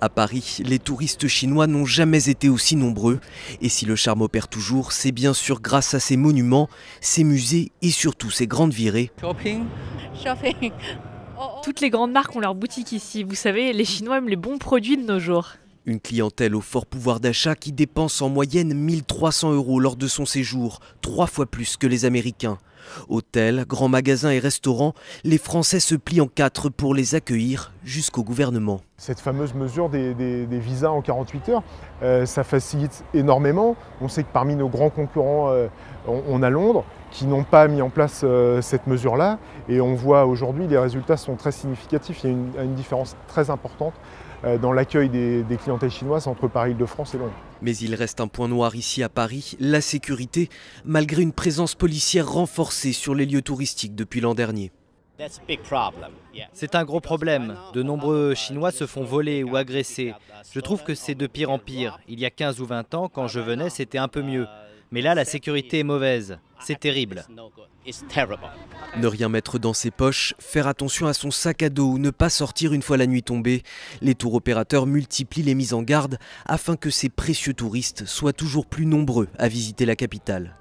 À Paris, les touristes chinois n'ont jamais été aussi nombreux. Et si le charme opère toujours, c'est bien sûr grâce à ces monuments, ces musées et surtout ces grandes virées. Shopping. Toutes les grandes marques ont leur boutique ici. Vous savez, les Chinois aiment les bons produits de nos jours. Une clientèle au fort pouvoir d'achat qui dépense en moyenne 1300 € lors de son séjour, 3 fois plus que les Américains. Hôtels, grands magasins et restaurants, les Français se plient en 4 pour les accueillir jusqu'au gouvernement. Cette fameuse mesure des visas en 48 heures, ça facilite énormément. On sait que parmi nos grands concurrents, on a Londres, qui n'ont pas mis en place cette mesure-là. Et on voit aujourd'hui, les résultats sont très significatifs. Il y a une différence très importante dans l'accueil des clientèles chinoises entre Paris-Île-de-France et Londres. Mais il reste un point noir ici à Paris, la sécurité, malgré une présence policière renforcée sur les lieux touristiques depuis l'an dernier. C'est un gros problème. De nombreux Chinois se font voler ou agresser. Je trouve que c'est de pire en pire. Il y a 15 ou 20 ans, quand je venais, c'était un peu mieux. Mais là, la sécurité est mauvaise. C'est terrible. Ne rien mettre dans ses poches, faire attention à son sac à dos ou ne pas sortir une fois la nuit tombée. Les tours opérateurs multiplient les mises en garde afin que ces précieux touristes soient toujours plus nombreux à visiter la capitale.